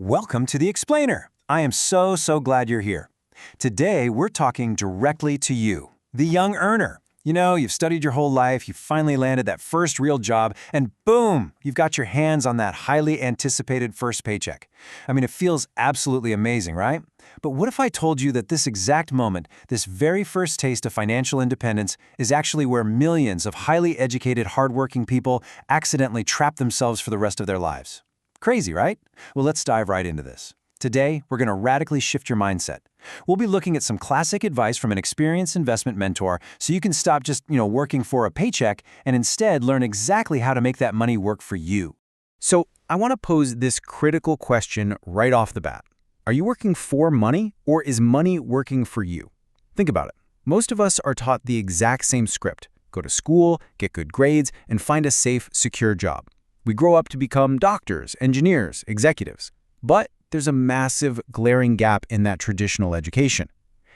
Welcome to The Explainer. I am so glad you're here. Today, we're talking directly to you, the young earner. You've studied your whole life, you finally landed that first real job, and boom, you've got your hands on that highly anticipated first paycheck. It feels absolutely amazing, right? But what if I told you that this exact moment, this very first taste of financial independence, is actually where millions of highly educated, hardworking people accidentally trap themselves for the rest of their lives? Crazy, right? Well, let's dive right into this. Today, we're going to radically shift your mindset. We'll be looking at some classic advice from an experienced investment mentor so you can stop just, working for a paycheck and instead learn exactly how to make that money work for you. So I want to pose this critical question right off the bat. Are you working for money, or is money working for you? Think about it. Most of us are taught the exact same script. Go to school, get good grades, and find a safe, secure job. We grow up to become doctors, engineers, executives. But there's a massive, glaring gap in that traditional education.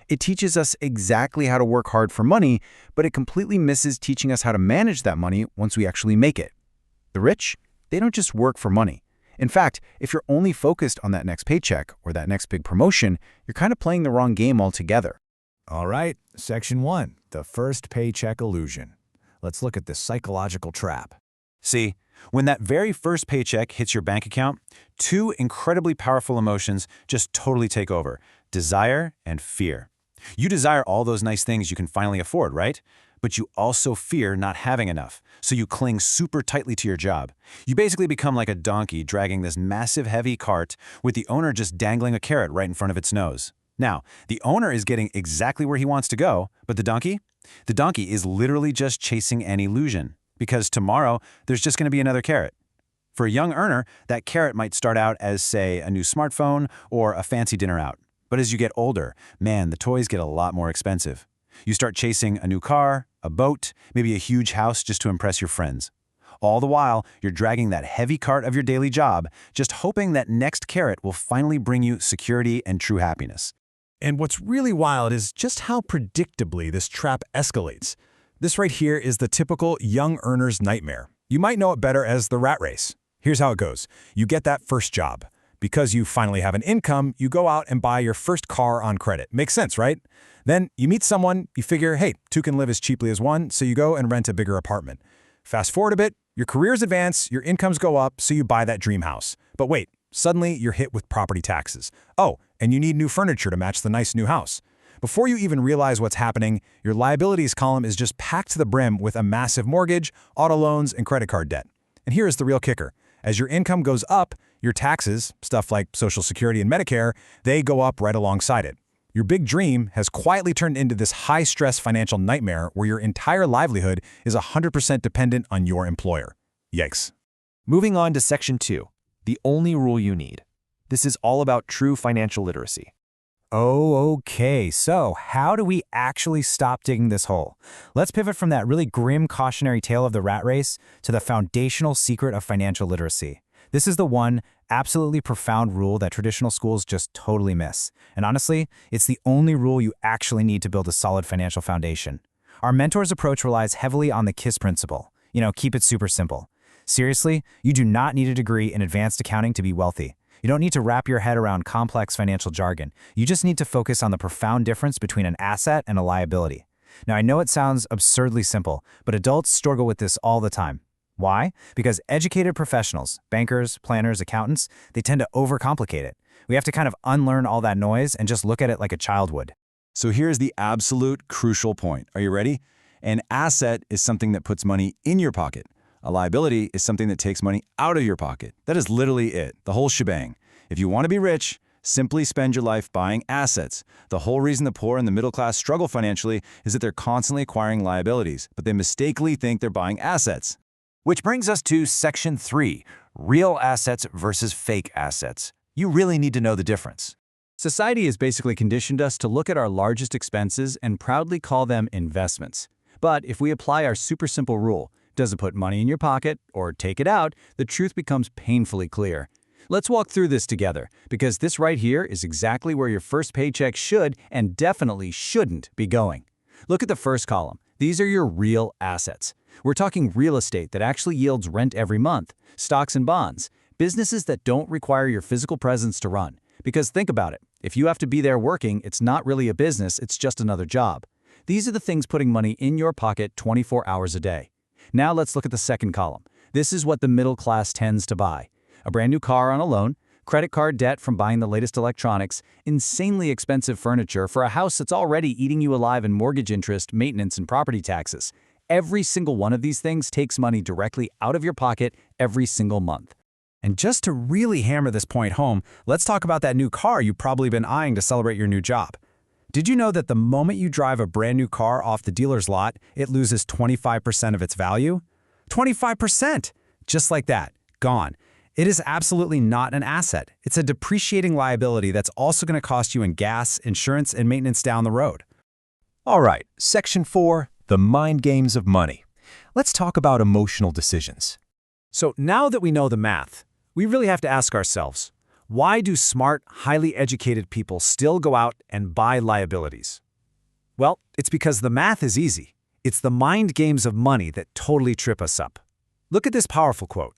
It teaches us exactly how to work hard for money, but it completely misses teaching us how to manage that money once we actually make it. The rich, they don't just work for money. In fact, if you're only focused on that next paycheck or that next big promotion, you're kind of playing the wrong game altogether. All right, Section 1, the first paycheck illusion. Let's look at the psychological trap. See, when that very first paycheck hits your bank account, two incredibly powerful emotions just totally take over: desire and fear. You desire all those nice things you can finally afford, right? But you also fear not having enough, so you cling super tightly to your job. You basically become like a donkey dragging this massive heavy cart with the owner just dangling a carrot right in front of its nose. Now, the owner is getting exactly where he wants to go, but the donkey? The donkey is literally just chasing an illusion, because tomorrow there's just going to be another carrot. For a young earner, that carrot might start out as, say, a new smartphone or a fancy dinner out. But as you get older, man, the toys get a lot more expensive. You start chasing a new car, a boat, maybe a huge house just to impress your friends. All the while, you're dragging that heavy cart of your daily job, just hoping that next carrot will finally bring you security and true happiness. And what's really wild is just how predictably this trap escalates. This right here is the typical young earner's nightmare. You might know it better as the rat race. Here's how it goes. You get that first job. Because you finally have an income, you go out and buy your first car on credit. Makes sense, right? Then you meet someone, you figure, hey, two can live as cheaply as one, so you go and rent a bigger apartment. Fast forward a bit, your careers advance, your incomes go up, so you buy that dream house. But wait, suddenly you're hit with property taxes. Oh, and you need new furniture to match the nice new house. Before you even realize what's happening, your liabilities column is just packed to the brim with a massive mortgage, auto loans, and credit card debt. And here is the real kicker. As your income goes up, your taxes, stuff like Social Security and Medicare, they go up right alongside it. Your big dream has quietly turned into this high-stress financial nightmare where your entire livelihood is 100% dependent on your employer. Yikes. Moving on to Section 2, the only rule you need. This is all about true financial literacy. Oh, okay. So how do we actually stop digging this hole? Let's pivot from that really grim cautionary tale of the rat race to the foundational secret of financial literacy. This is the one absolutely profound rule that traditional schools just totally miss. And honestly, it's the only rule you actually need to build a solid financial foundation. Our mentor's approach relies heavily on the KISS principle. Keep it super simple. Seriously, you do not need a degree in advanced accounting to be wealthy. You don't need to wrap your head around complex financial jargon. You just need to focus on the profound difference between an asset and a liability. Now, I know it sounds absurdly simple, but adults struggle with this all the time. Why? Because educated professionals, bankers, planners, accountants, they tend to overcomplicate it. We have to kind of unlearn all that noise and just look at it like a child would. So here's the absolute crucial point. Are you ready? An asset is something that puts money in your pocket. A liability is something that takes money out of your pocket. That is literally it, the whole shebang. If you want to be rich, simply spend your life buying assets. The whole reason the poor and the middle class struggle financially is that they're constantly acquiring liabilities, but they mistakenly think they're buying assets. Which brings us to Section 3, real assets versus fake assets. You really need to know the difference. Society has basically conditioned us to look at our largest expenses and proudly call them investments. But if we apply our super simple rule, does it put money in your pocket or take it out, the truth becomes painfully clear. Let's walk through this together, because this right here is exactly where your first paycheck should and definitely shouldn't be going. Look at the first column. These are your real assets. We're talking real estate that actually yields rent every month, stocks and bonds, businesses that don't require your physical presence to run. Because think about it, if you have to be there working, it's not really a business, it's just another job. These are the things putting money in your pocket 24 hours a day. Now let's look at the second column. This is what the middle class tends to buy. A brand new car on a loan, credit card debt from buying the latest electronics, insanely expensive furniture for a house that's already eating you alive in mortgage interest, maintenance, and property taxes. Every single one of these things takes money directly out of your pocket every single month. And just to really hammer this point home, let's talk about that new car you've probably been eyeing to celebrate your new job. Did you know that the moment you drive a brand new car off the dealer's lot, it loses 25% of its value? 25%! Just like that. Gone. It is absolutely not an asset. It's a depreciating liability that's also going to cost you in gas, insurance, and maintenance down the road. All right, Section 4, the mind games of money. Let's talk about emotional decisions. So now that we know the math, we really have to ask ourselves, why do smart, highly educated people still go out and buy liabilities? Well, it's because the math is easy. It's the mind games of money that totally trip us up. Look at this powerful quote.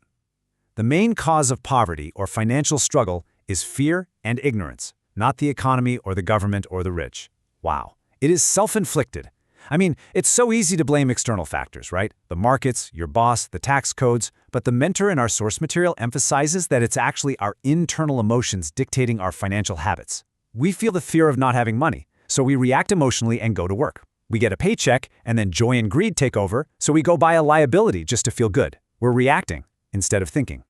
The main cause of poverty or financial struggle is fear and ignorance, not the economy or the government or the rich. Wow. It is self-inflicted. I mean, it's so easy to blame external factors, right? The markets, your boss, the tax codes, but the mentor in our source material emphasizes that it's actually our internal emotions dictating our financial habits. We feel the fear of not having money, so we react emotionally and go to work. We get a paycheck, and then joy and greed take over, so we go buy a liability just to feel good. We're reacting instead of thinking.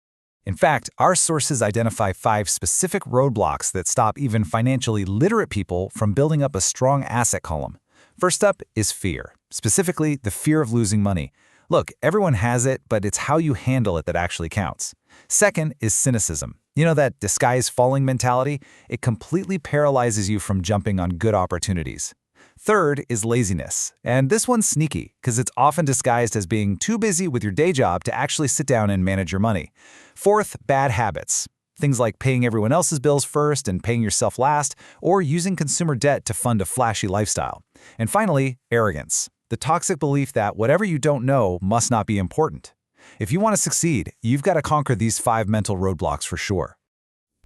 In fact, our sources identify 5 specific roadblocks that stop even financially literate people from building up a strong asset column. First up is fear, specifically the fear of losing money. Look, everyone has it, but it's how you handle it that actually counts. Second is cynicism. You know that disguise falling mentality? It completely paralyzes you from jumping on good opportunities. Third is laziness, and this one's sneaky because it's often disguised as being too busy with your day job to actually sit down and manage your money. Fourth, bad habits. Things like paying everyone else's bills first and paying yourself last, or using consumer debt to fund a flashy lifestyle. And finally, arrogance. The toxic belief that whatever you don't know must not be important. If you want to succeed, you've got to conquer these 5 mental roadblocks for sure.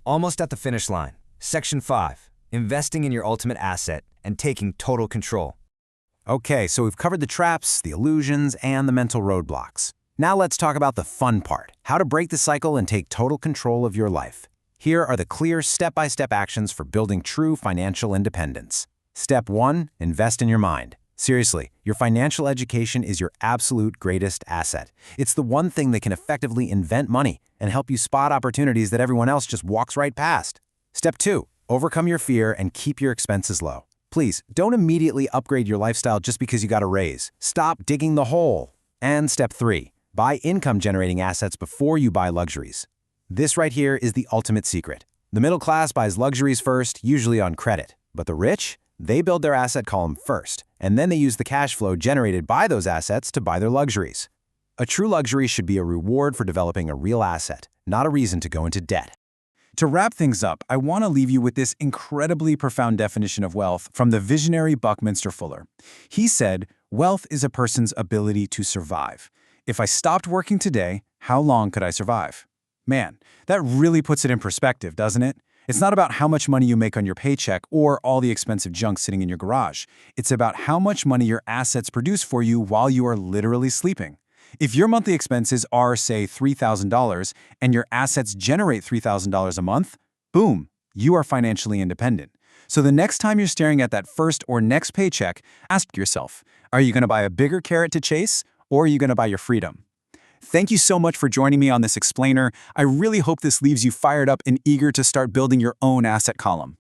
Almost at the finish line. Section 5. Investing in your ultimate asset and taking total control. Okay, so we've covered the traps, the illusions, and the mental roadblocks. Now let's talk about the fun part, how to break the cycle and take total control of your life. Here are the clear step-by-step actions for building true financial independence. Step 1, invest in your mind. Seriously, your financial education is your absolute greatest asset. It's the one thing that can effectively invent money and help you spot opportunities that everyone else just walks right past. Step 2, overcome your fear and keep your expenses low. Please, don't immediately upgrade your lifestyle just because you got a raise. Stop digging the hole. And step 3, buy income-generating assets before you buy luxuries. This right here is the ultimate secret. The middle class buys luxuries first, usually on credit. But the rich? They build their asset column first, and then they use the cash flow generated by those assets to buy their luxuries. A true luxury should be a reward for developing a real asset, not a reason to go into debt. To wrap things up, I want to leave you with this incredibly profound definition of wealth from the visionary Buckminster Fuller. He said, "Wealth is a person's ability to survive. If I stopped working today, how long could I survive?" Man, that really puts it in perspective, doesn't it? It's not about how much money you make on your paycheck or all the expensive junk sitting in your garage. It's about how much money your assets produce for you while you are literally sleeping. If your monthly expenses are, say, $3,000 and your assets generate $3,000 a month, boom, you are financially independent. So the next time you're staring at that first or next paycheck, ask yourself, are you going to buy a bigger carrot to chase, or are you going to buy your freedom? Thank you so much for joining me on this explainer. I really hope this leaves you fired up and eager to start building your own asset column.